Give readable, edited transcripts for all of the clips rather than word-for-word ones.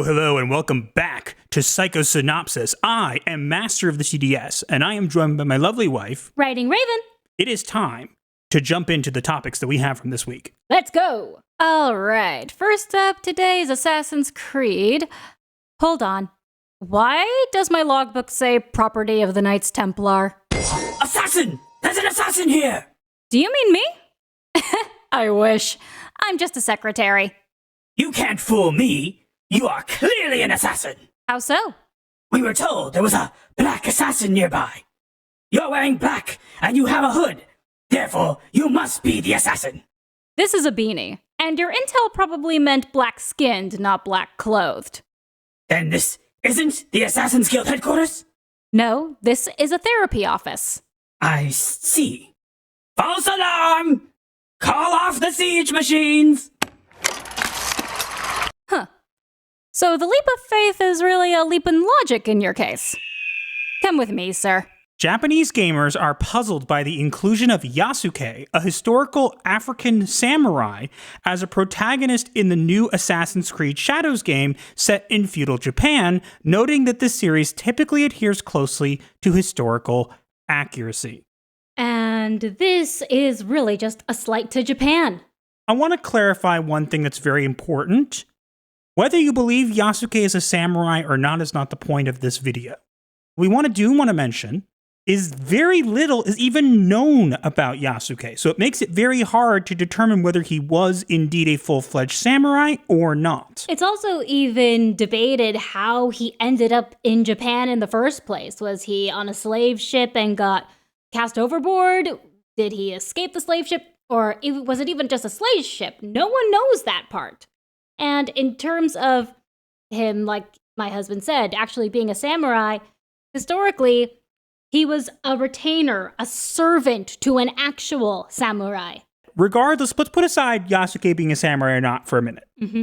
Hello, and welcome back to Psycho-Synopsis. I am Master of the TDS, and I am joined by my lovely wife, WritingRaven. It is time to jump into the topics that we have from this week. Let's go. All right. First up today is Assassin's Creed. Hold on. Why does my logbook say property of the Knights Templar? Assassin! There's an assassin here! Do you mean me? I wish. I'm just a secretary. You can't fool me! You are clearly an assassin! How so? We were told there was a black assassin nearby. You're wearing black, and you have a hood. Therefore, you must be the assassin. This is a beanie, and your intel probably meant black-skinned, not black-clothed. Then this isn't the Assassin's Guild headquarters? No, this is a therapy office. I see. False alarm! Call off the siege machines! Huh. So the leap of faith is really a leap in logic in your case. Come with me, sir. Japanese gamers are puzzled by the inclusion of Yasuke, a historical African samurai, as a protagonist in the new Assassin's Creed Shadows game set in feudal Japan, noting that this series typically adheres closely to historical accuracy. And this is really just a slight to Japan. I want to clarify one thing that's very important. Whether you believe Yasuke is a samurai or not is not the point of this video. What we want to mention is very little is even known about Yasuke, so it makes it very hard to determine whether he was indeed a full-fledged samurai or not. It's also even debated how he ended up in Japan in the first place. Was he on a slave ship and got cast overboard? Did he escape the slave ship? Or was it even just a slave ship? No one knows that part. And in terms of him, like my husband said, actually being a samurai, historically, he was a retainer, a servant to an actual samurai. Regardless, let's put aside Yasuke being a samurai or not for a minute. Mm-hmm.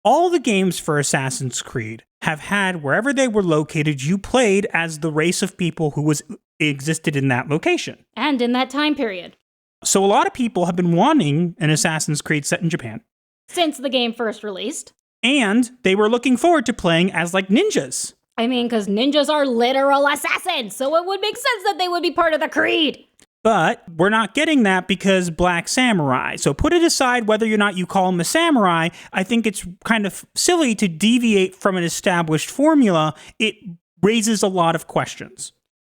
All the games for Assassin's Creed have had, wherever they were located, you played as the race of people who existed in that location. And in that time period. So a lot of people have been wanting an Assassin's Creed set in Japan. Since the game first released. And they were looking forward to playing as, like, ninjas. I mean, because ninjas are literal assassins, so it would make sense that they would be part of the Creed. But we're not getting that because Black Samurai. So put it aside whether or not you call him a samurai. I think it's kind of silly to deviate from an established formula. It raises a lot of questions.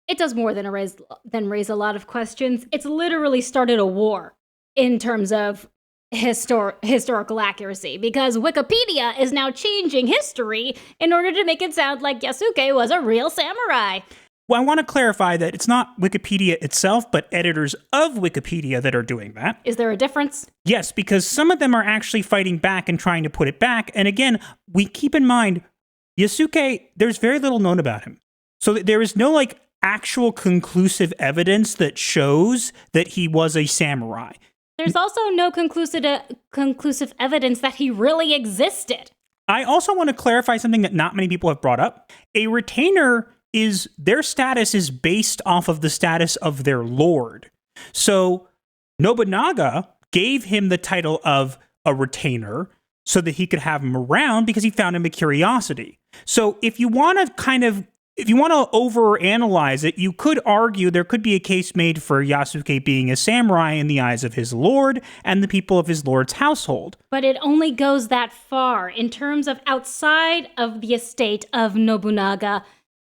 It does more than raise a lot of questions. It's literally started a war in terms of historical accuracy, because Wikipedia is now changing history in order to make it sound like Yasuke was a real samurai. Well, I want to clarify that it's not Wikipedia itself, but editors of Wikipedia that are doing that. Is there a difference? Yes, because some of them are actually fighting back and trying to put it back. And again, we keep in mind, Yasuke, there's very little known about him. So there is no, like, actual conclusive evidence that shows that he was a samurai. There's also no conclusive evidence that he really existed. I also want to clarify something that not many people have brought up. A retainer their status is based off of the status of their lord. So Nobunaga gave him the title of a retainer so that he could have him around because he found him a curiosity. So if you want to overanalyze it, you could argue there could be a case made for Yasuke being a samurai in the eyes of his lord and the people of his lord's household. But it only goes that far. In terms of outside of the estate of Nobunaga,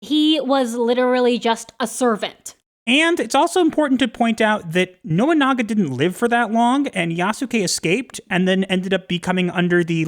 he was literally just a servant. And it's also important to point out that Nobunaga didn't live for that long, and Yasuke escaped and then ended up becoming under the,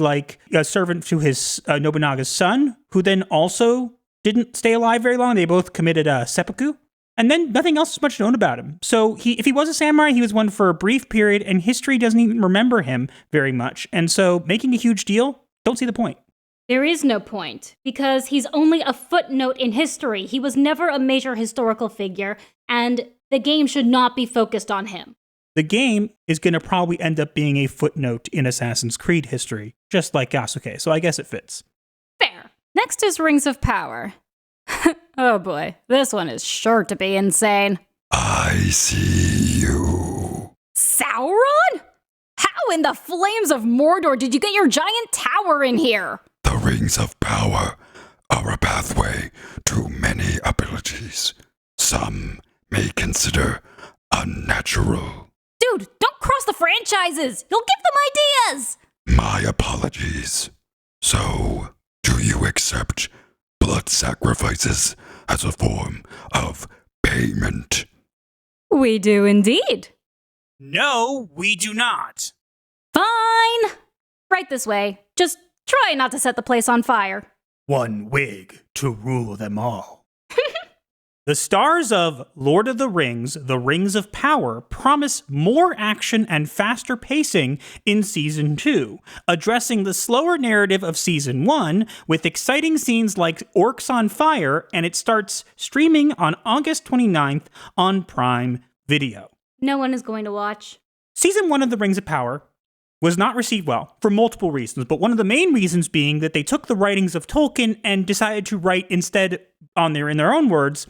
servant to his Nobunaga's son, who then also didn't stay alive very long. They both committed seppuku. And then nothing else is much known about him. So if he was a samurai, he was one for a brief period, and history doesn't even remember him very much. And so making a huge deal, don't see the point. There is no point, because he's only a footnote in history. He was never a major historical figure, and the game should not be focused on him. The game is going to probably end up being a footnote in Assassin's Creed history, just like Yasuke, so I guess it fits. Fair. Next is Rings of Power. Oh boy, this one is sure to be insane. I see you. Sauron? How in the flames of Mordor did you get your giant tower in here? The rings of power are a pathway to many abilities. Some may consider unnatural. Dude, don't cross the franchises! You'll give them ideas! My apologies. So, do you accept blood sacrifices as a form of payment? We do indeed. No, we do not. Fine. Right this way. Just try not to set the place on fire. One wig to rule them all. The stars of Lord of the Rings of Power promise more action and faster pacing in Season 2, addressing the slower narrative of Season 1 with exciting scenes like Orcs on Fire, and it starts streaming on August 29th on Prime Video. No one is going to watch. Season 1 of The Rings of Power was not received well for multiple reasons, but one of the main reasons being that they took the writings of Tolkien and decided to write instead, in their own words,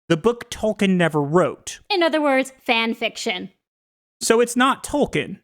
the book Tolkien never wrote. In other words, fan fiction. So it's not Tolkien.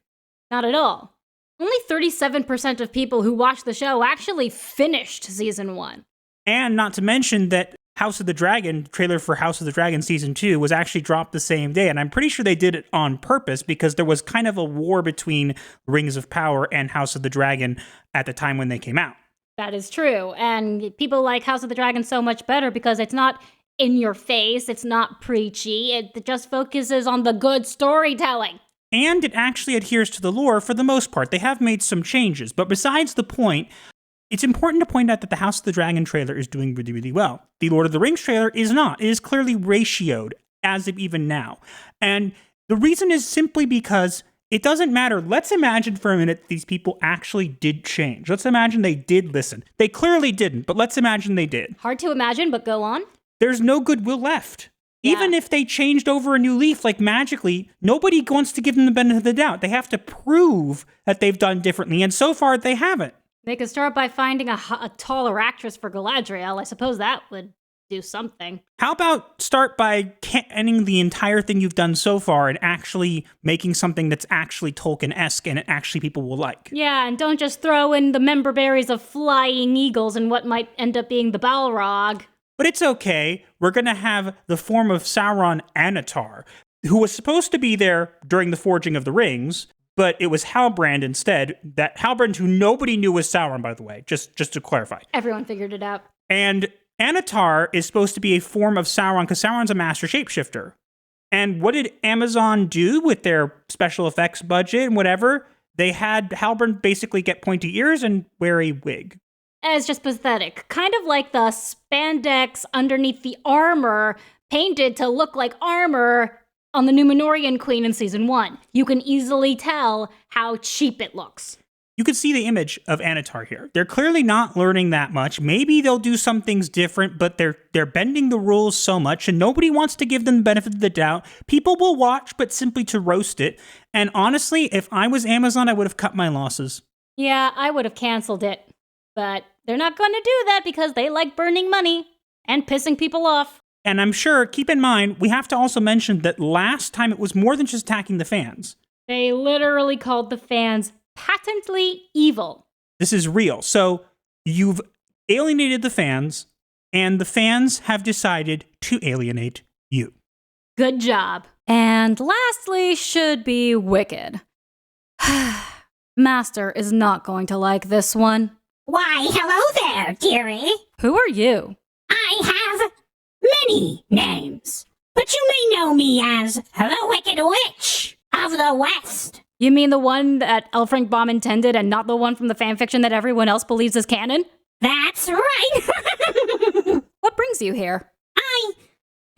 Not at all. Only 37% of people who watched the show actually finished Season 1. And not to mention that House of the Dragon, trailer for House of the Dragon Season 2 was actually dropped the same day, and I'm pretty sure they did it on purpose because there was kind of a war between Rings of Power and House of the Dragon at the time when they came out. That is true, and people like House of the Dragon so much better because it's not in your face, it's not preachy, it just focuses on the good storytelling. And it actually adheres to the lore for the most part. They have made some changes, but besides the point, it's important to point out that the House of the Dragon trailer is doing really, really well. The Lord of the Rings trailer is not. It is clearly ratioed as of even now. And the reason is simply because it doesn't matter. Let's imagine for a minute these people actually did change. Let's imagine they did listen. They clearly didn't, but let's imagine they did. Hard to imagine, but go on. There's no goodwill left. Yeah. Even if they changed over a new leaf, like magically, nobody wants to give them the benefit of the doubt. They have to prove that they've done differently, and so far they haven't. They could start by finding a taller actress for Galadriel. I suppose that would do something. How about start by ending the entire thing you've done so far and actually making something that's actually Tolkien-esque and actually people will like? Yeah, and don't just throw in the member berries of flying eagles and what might end up being the Balrog. But it's okay. We're going to have the form of Sauron Anatar, who was supposed to be there during the forging of the rings, but it was Halbrand instead. That Halbrand, who nobody knew was Sauron, by the way, just to clarify. Everyone figured it out. And Anatar is supposed to be a form of Sauron, because Sauron's a master shapeshifter. And what did Amazon do with their special effects budget and whatever? They had Halbrand basically get pointy ears and wear a wig. It's just pathetic. Kind of like the spandex underneath the armor painted to look like armor on the Númenórean Queen in Season 1. You can easily tell how cheap it looks. You can see the image of Anatar here. They're clearly not learning that much. Maybe they'll do some things different, but they're bending the rules so much, and nobody wants to give them the benefit of the doubt. People will watch, but simply to roast it. And honestly, if I was Amazon, I would have cut my losses. Yeah, I would have canceled it. But they're not going to do that because they like burning money and pissing people off. And I'm sure, keep in mind, we have to also mention that last time it was more than just attacking the fans. They literally called the fans patently evil. This is real. So you've alienated the fans, and the fans have decided to alienate you. Good job. And lastly should be Wicked. Master is not going to like this one. Why, hello there, dearie. Who are you? I have many names, but you may know me as the Wicked Witch of the West. You mean the one that L. Frank Baum intended and not the one from the fanfiction that everyone else believes is canon? That's right. What brings you here? I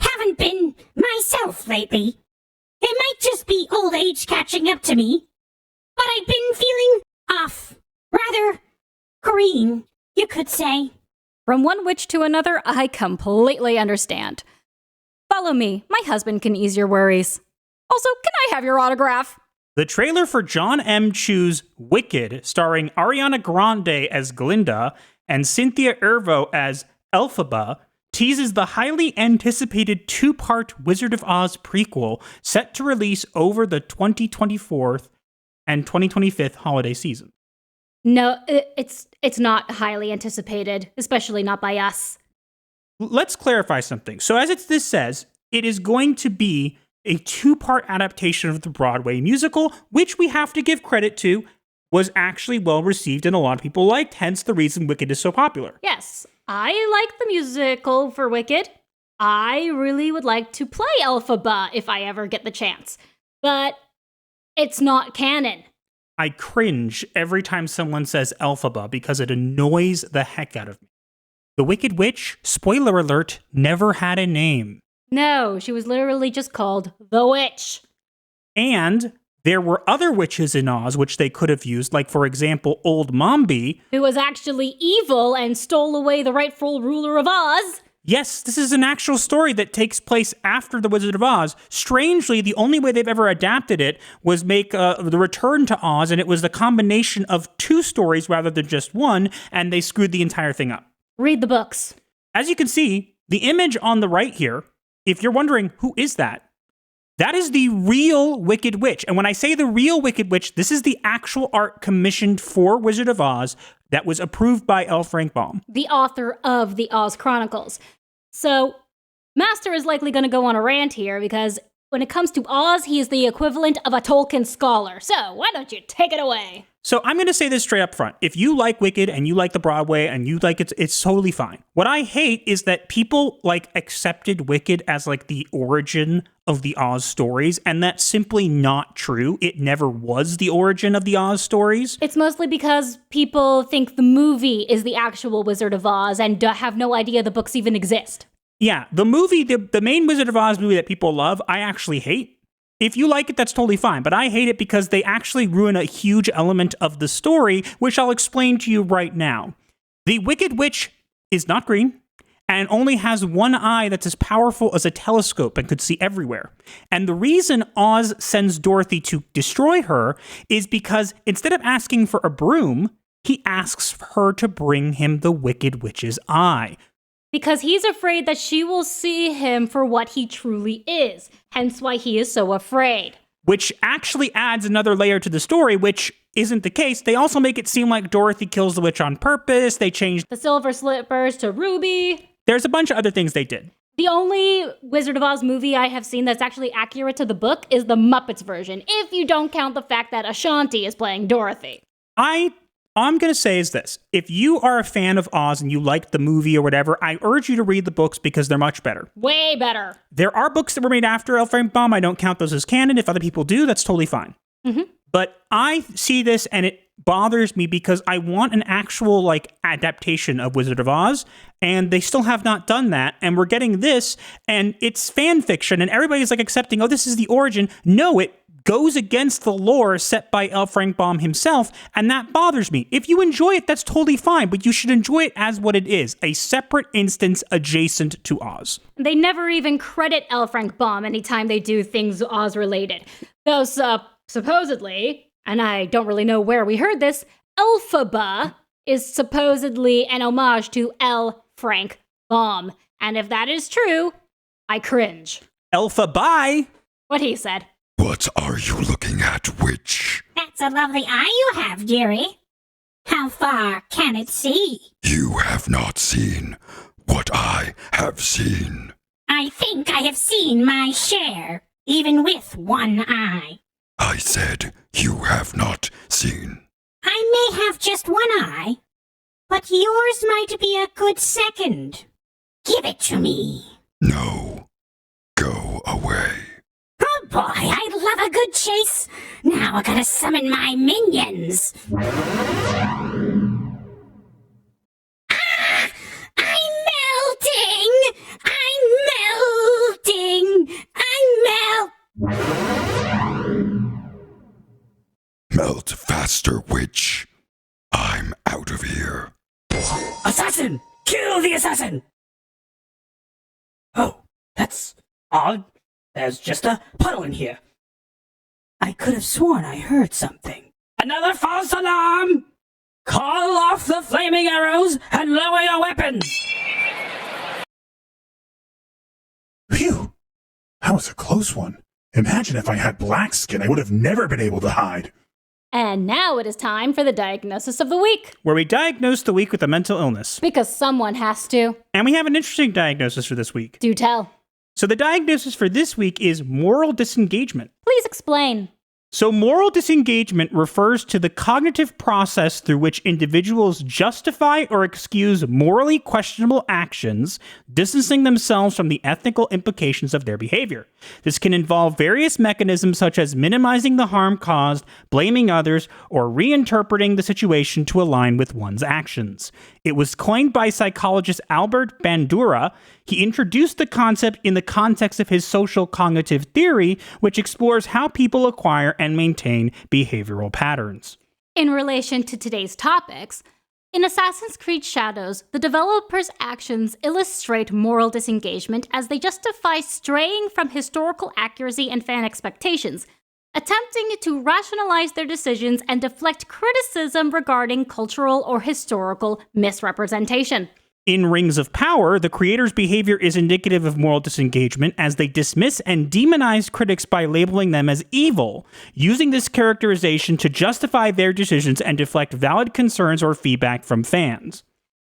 haven't been myself lately. It might just be old age catching up to me, but I've been feeling off, rather green, you could say. From one witch to another, I completely understand. Follow me. My husband can ease your worries. Also, can I have your autograph? The trailer for John M. Chu's Wicked, starring Ariana Grande as Glinda and Cynthia Erivo as Elphaba, teases the highly anticipated two-part Wizard of Oz prequel set to release over the 2024 and 2025 holiday season. No, it's not highly anticipated, especially not by us. Let's clarify something. So as this says, it is going to be a two-part adaptation of the Broadway musical, which we have to give credit to, was actually well received and a lot of people liked, hence the reason Wicked is so popular. Yes, I like the musical for Wicked. I really would like to play Elphaba if I ever get the chance. But it's not canon. I cringe every time someone says Elphaba because it annoys the heck out of me. The Wicked Witch, spoiler alert, never had a name. No, she was literally just called the Witch. And there were other witches in Oz which they could have used, like, for example, Old Mombi, who was actually evil and stole away the rightful ruler of Oz. Yes, this is an actual story that takes place after The Wizard of Oz. Strangely, the only way they've ever adapted it was make the Return to Oz, and it was the combination of two stories rather than just one, and they screwed the entire thing up. Read the books. As you can see, the image on the right here, if you're wondering, who is that? That is the real Wicked Witch. And when I say the real Wicked Witch, this is the actual art commissioned for Wizard of Oz that was approved by L. Frank Baum, the author of the Oz Chronicles. So, Master is likely going to go on a rant here because when it comes to Oz, he is the equivalent of a Tolkien scholar. So, why don't you take it away? So I'm going to say this straight up front. If you like Wicked and you like the Broadway and you like it, it's totally fine. What I hate is that people accepted Wicked as the origin of the Oz stories, and that's simply not true. It never was the origin of the Oz stories. It's mostly because people think the movie is the actual Wizard of Oz and have no idea the books even exist. Yeah, the movie, the main Wizard of Oz movie that people love, I actually hate. If you like it, that's totally fine, but I hate it because they actually ruin a huge element of the story, which I'll explain to you right now. The Wicked Witch is not green and only has one eye that's as powerful as a telescope and could see everywhere. And the reason Oz sends Dorothy to destroy her is because instead of asking for a broom, he asks her to bring him the Wicked Witch's eye. Because he's afraid that she will see him for what he truly is, hence why he is so afraid. Which actually adds another layer to the story, which isn't the case. They also make it seem like Dorothy kills the witch on purpose. They changed the silver slippers to ruby. There's a bunch of other things they did. The only Wizard of Oz movie I have seen that's actually accurate to the book is the Muppets version, if you don't count the fact that Ashanti is playing Dorothy. All I'm going to say is this. If you are a fan of Oz and you like the movie or whatever, I urge you to read the books because they're much better. Way better. There are books that were made after L. Frank Baum. I don't count those as canon. If other people do, that's totally fine. Mm-hmm. But I see this and it bothers me because I want an actual adaptation of Wizard of Oz, and they still have not done that. And we're getting this, and it's fan fiction, and everybody's accepting, oh, this is the origin. No, it goes against the lore set by L. Frank Baum himself, and that bothers me. If you enjoy it, that's totally fine, but you should enjoy it as what it is, a separate instance adjacent to Oz. They never even credit L. Frank Baum anytime they do things Oz-related. Though, supposedly, and I don't really know where we heard this, Elphaba is supposedly an homage to L. Frank Baum. And if that is true, I cringe. Elphaba? What he said. What are you looking at, witch? That's a lovely eye you have, dearie. How far can it see? You have not seen what I have seen. I think I have seen my share, even with one eye. I said you have not seen. I may have just one eye, but yours might be a good second. Give it to me. No. Go away. Oh boy, I love a good chase. Now I gotta summon my minions. Ah! I'm melting! I'm melting! Melt faster, witch. I'm out of here. Assassin! Kill the assassin! Oh, that's odd. There's just a puddle in here. I could have sworn I heard something. Another false alarm! Call off the flaming arrows and lower your weapons! That was a close one. Imagine if I had black skin, I would have never been able to hide. And now it is time for the diagnosis of the week. Where we diagnose the week with a mental illness. Because someone has to. And we have an interesting diagnosis for this week. Do tell. So the diagnosis for this week is moral disengagement. Please explain. So moral disengagement refers to the cognitive process through which individuals justify or excuse morally questionable actions, distancing themselves from the ethical implications of their behavior. This can involve various mechanisms such as minimizing the harm caused, blaming others, or reinterpreting the situation to align with one's actions. It was coined by psychologist Albert Bandura. He introduced the concept in the context of his social cognitive theory, which explores how people acquire and maintain behavioral patterns. In relation to today's topics, in Assassin's Creed Shadows, the developers' actions illustrate moral disengagement as they justify straying from historical accuracy and fan expectations, attempting to rationalize their decisions and deflect criticism regarding cultural or historical misrepresentation. In Rings of Power, the creator's behavior is indicative of moral disengagement as they dismiss and demonize critics by labeling them as evil, using this characterization to justify their decisions and deflect valid concerns or feedback from fans.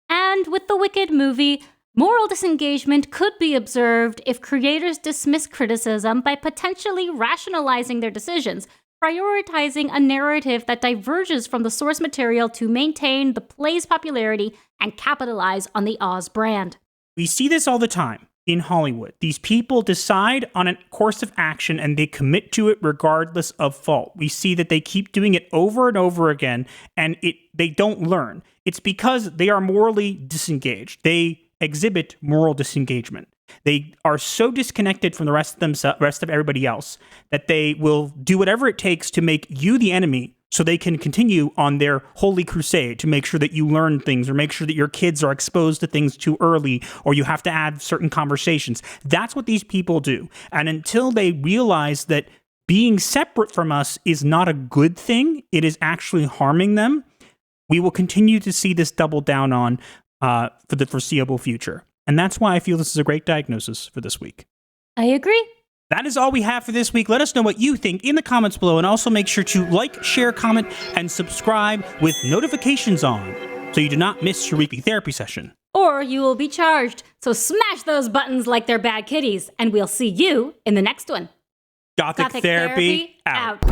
And with the Wicked movie, moral disengagement could be observed if creators dismiss criticism by potentially rationalizing their decisions, prioritizing a narrative that diverges from the source material to maintain the play's popularity and capitalize on the Oz brand. We see this all the time in Hollywood. These people decide on a course of action and they commit to it regardless of fault. We see that they keep doing it over and over again and they don't learn. It's because they are morally disengaged. They exhibit moral disengagement. They are so disconnected from the rest of everybody else that they will do whatever it takes to make you the enemy so they can continue on their holy crusade to make sure that you learn things or make sure that your kids are exposed to things too early or you have to add certain conversations. That's what these people do. And until they realize that being separate from us is not a good thing, it is actually harming them, we will continue to see this double down on for the foreseeable future. And that's why I feel this is a great diagnosis for this week. I agree. That is all we have for this week. Let us know what you think in the comments below, and also make sure to like, share, comment, and subscribe with notifications on so you do not miss your weekly therapy session. Or you will be charged. So smash those buttons like they're bad kitties, and we'll see you in the next one. Gothic Therapy out.